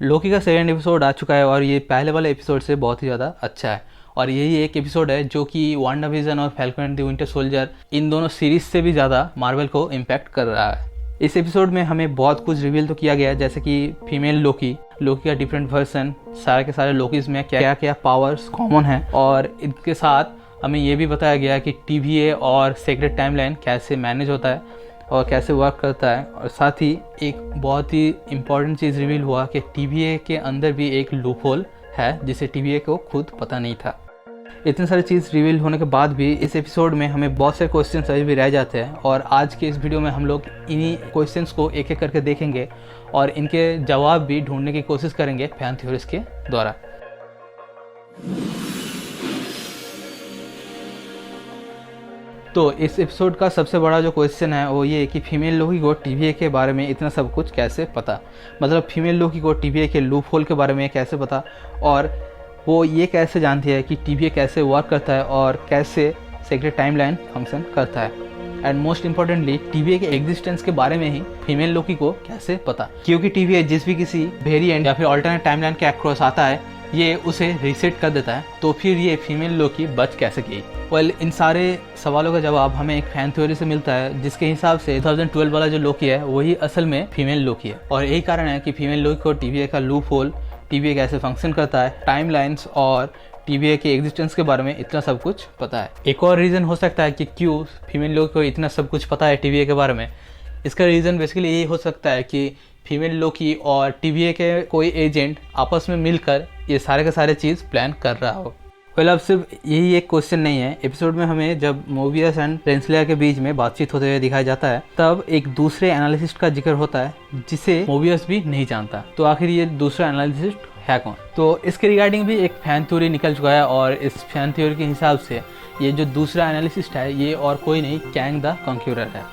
लोकी का second episode आ चुका है और ये पहले वाले एपिसोड से बहुत ही ज़्यादा अच्छा है। और यही एक एपिसोड है जो कि वांडाविजन और falcon and the winter soldier इन दोनों सीरीज से भी ज़्यादा मार्वल को इम्पैक्ट कर रहा है। इस एपिसोड में हमें बहुत कुछ रिवील तो किया गया है, जैसे कि फीमेल लोकी का डिफरेंट वर्जन, सारे के सारे लोकीज में क्या क्या पावर्स कॉमन है, और इनके साथ हमें ये भी बताया गया है कि TVA और सीक्रेट टाइमलाइन कैसे मैनेज होता है और कैसे वर्क करता है। और साथ ही एक बहुत ही इम्पॉर्टेंट चीज़ रिवील हुआ कि TVA के अंदर भी एक लूप होल है जिसे TVA को खुद पता नहीं था। इतनी सारी चीज़ रिवील होने के बाद भी इस एपिसोड में हमें बहुत सारे क्वेश्चन अभी भी रह जाते हैं, और आज के इस वीडियो में हम लोग इन्हीं क्वेश्चंस को एक एक करके देखेंगे और इनके जवाब भी ढूंढने की कोशिश करेंगे फैन थ्योरीज के द्वारा। तो इस एपिसोड का सबसे बड़ा जो क्वेश्चन है वो ये कि फीमेल लोकी को TVA के बारे में इतना सब कुछ कैसे पता, मतलब फीमेल लोकी को TVA के लूप होल के बारे में कैसे पता, और वो ये कैसे जानती है कि TVA कैसे वर्क करता है और कैसे सीक्रेट टाइमलाइन फंक्शन करता है। एंड मोस्ट इम्पॉर्टेंटली TVA के एग्जिस्टेंस के बारे में ही फीमेल लोकी को कैसे पता, क्योंकि TVA जिस भी किसी वेरिएंट या फिर अल्टरनेट टाइमलाइन के अक्रॉस आता है ये उसे रीसेट कर देता है, तो फिर ये फीमेल लोकी बच कैसे गई। वेल, इन सारे सवालों का जवाब हमें एक फैन थ्योरी से मिलता है जिसके हिसाब से 2012 वाला जो लोकी है वही असल में फीमेल लोकी है, और यही कारण है कि फीमेल लोकी को TVA का लूप होल, TVA कैसे फंक्शन करता है, टाइमलाइंस और TVA के एग्जिस्टेंस के बारे में इतना सब कुछ पता है। एक और रीज़न हो सकता है कि क्यों फीमेल लोकी को इतना सब कुछ पता है TVA के बारे में। इसका रीज़न बेसिकली यही हो सकता है कि फीमेल लोकी और TVA के कोई एजेंट आपस में मिलकर ये सारे के सारे चीज़ प्लान कर रहा हो। वेल, अब सिर्फ यही एक क्वेश्चन नहीं है। एपिसोड में हमें जब मोबियस एंड रेंसलेयर के बीच में बातचीत होते हुए दिखाया जाता है तब एक दूसरे एनालिसिस्ट का जिक्र होता है जिसे मोबियस भी नहीं जानता। तो आखिर ये दूसरा एनालिसिस्ट है कौन? तो इसके रिगार्डिंग भी एक फैन थ्योरी निकल चुका है, और इस फैन थ्योरी के हिसाब से ये जो दूसरा एनालिसिस्ट है ये और कोई नहीं, कैंग द कॉन्क्यूरर है।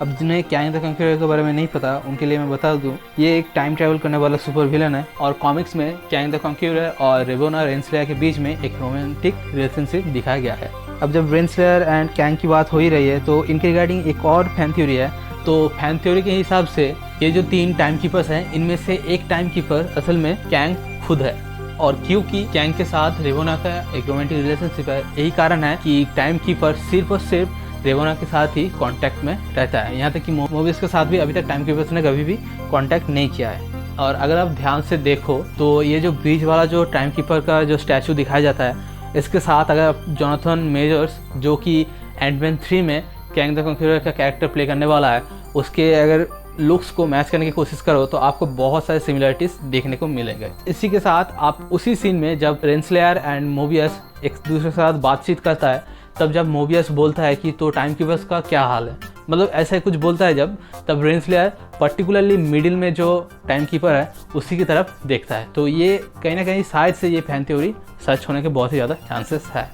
अब जिन्हें कैंग द कॉन्क्यूरर के बारे में नहीं पता उनके लिए मैं बता दूं, ये एक टाइम ट्रैवल करने वाला सुपर विलन है, और कॉमिक्स में कैंग द कॉन्क्यूरर और रेवोना रेंसलेयर के बीच में एक रोमांटिक रिलेशनशिप दिखाया गया है। अब जब रेंसलेयर एंड कैंग की बात हो ही रही है तो इनके रिगार्डिंग एक और फैन थ्योरी है। तो फैन थ्योरी के हिसाब से ये जो 3 टाइम कीपर्स हैं इनमें से एक टाइम कीपर असल में कैंग खुद है, और क्योंकि कैंग के साथ रेवोना का एक रोमांटिक रिलेशनशिप है यही कारण है कि टाइम कीपर सिर्फ और सिर्फ रेवोना के साथ ही कांटेक्ट में रहता है। यहाँ तक कि मोबियस के साथ भी अभी तक टाइम कीपर्स ने कभी भी कांटेक्ट नहीं किया है। और अगर आप ध्यान से देखो तो ये जो बीच वाला जो टाइम कीपर का जो स्टैचू दिखाया जाता है इसके साथ अगर जोनाथन मेजर्स जो कि एंटमैन 3 में कैंग द कॉन्क्यूरर का कैरेक्टर प्ले करने वाला है उसके अगर लुक्स को मैच करने की कोशिश करो तो आपको बहुत सारे सिमिलरिटीज देखने को मिलेंगे। इसी के साथ आप उसी सीन में जब रेंसलेयर एंड मोबियस एक दूसरे के साथ बातचीत करता है तब जब मोबियस बोलता है कि तो टाइम कीपर्स का क्या हाल है, मतलब ऐसा कुछ बोलता है जब, तब रेंसलेयर पर्टिकुलरली मिडिल में जो टाइम कीपर है उसी की तरफ देखता है। तो ये कहीं ना कहीं शायद से ये फैन थ्योरी सच होने के बहुत ही ज़्यादा चांसेस है।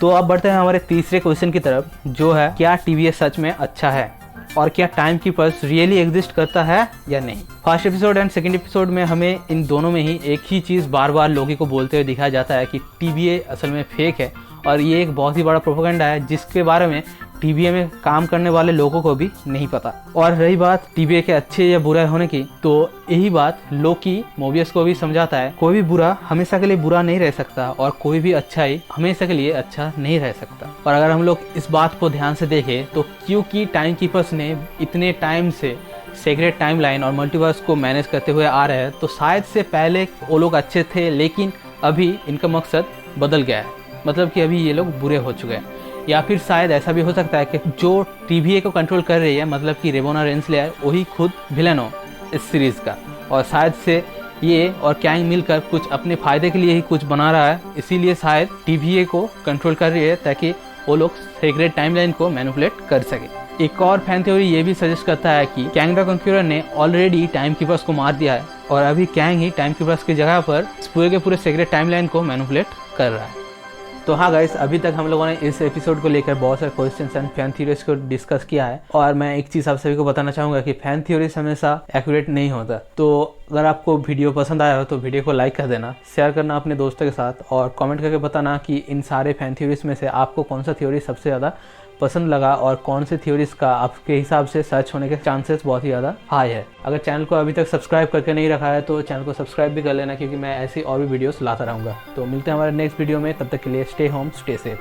तो अब बढ़ते हैं हमारे तीसरे क्वेश्चन की तरफ, जो है क्या TVA सच में अच्छा है और क्या टाइम कीपर्स रियली एग्जिस्ट करता है या नहीं। First episode and second episode में हमें इन दोनों में ही एक ही चीज़ बार बार लोकी को बोलते हुए दिखाया जाता है कि TVA असल में फेक है, और ये एक बहुत ही बड़ा प्रोपेगेंडा है जिसके बारे में TVA में काम करने वाले लोगों को भी नहीं पता। और रही बात TVA के अच्छे या बुरा होने की, तो यही बात लोकी मोबियस को भी समझाता है, कोई भी बुरा हमेशा के लिए बुरा नहीं रह सकता और कोई भी अच्छा ही हमेशा के लिए अच्छा नहीं रह सकता। और अगर हम लोग इस बात को ध्यान से देखें तो क्योंकि टाइम कीपर्स ने इतने टाइम से सीक्रेट टाइमलाइन और मल्टीवर्स को मैनेज करते हुए आ रहे हैं, तो शायद से पहले वो लोग अच्छे थे लेकिन अभी इनका मकसद बदल गया है, मतलब कि अभी ये लोग बुरे हो चुके हैं। या फिर शायद ऐसा भी हो सकता है कि जो TVA को कंट्रोल कर रही है, मतलब कि रेवोना रेंसलेयर, वही खुद विलन हो इस सीरीज़ का, और शायद से ये और कैंग मिलकर कुछ अपने फ़ायदे के लिए ही कुछ बना रहा है, इसीलिए शायद TVA को कंट्रोल कर रही है ताकि वो लोग सीक्रेट टाइमलाइन को मैनिपुलेट कर सके। एक और फैन थ्योरी ये भी सजेस्ट करता है कि कैंग द कॉन्क्यूरर ने ऑलरेडी टाइम कीपर्स को मार दिया है और अभी कैंग ही टाइम कीपर्स की जगह पर पूरे के पूरे सीक्रेट टाइमलाइन को मैनिपुलेट कर रहा है। तो हाँ गाइस, अभी तक हम लोगों ने इस एपिसोड को लेकर बहुत सारे क्वेश्चंस एंड फैन थ्योरीज को डिस्कस किया है, और मैं एक चीज़ आप सभी को बताना चाहूँगा कि फैन थ्योरीज हमेशा एक्यूरेट नहीं होता। तो अगर आपको वीडियो पसंद आया हो तो वीडियो को लाइक कर देना, शेयर करना अपने दोस्तों के साथ, और कमेंट करके बताना कि इन सारे फैन थ्योरीज में से आपको कौन सा थ्योरी सबसे ज़्यादा पसंद लगा और कौन सी थ्योरीज का आपके हिसाब से सच होने के चांसेस बहुत ही ज़्यादा हाई है। अगर चैनल को अभी तक सब्सक्राइब करके नहीं रखा है तो चैनल को सब्सक्राइब भी कर लेना, क्योंकि मैं ऐसी और भी वीडियोस लाता रहूँगा। तो मिलते हैं हमारे नेक्स्ट वीडियो में, तब तक के लिए स्टे होम स्टे सेफ।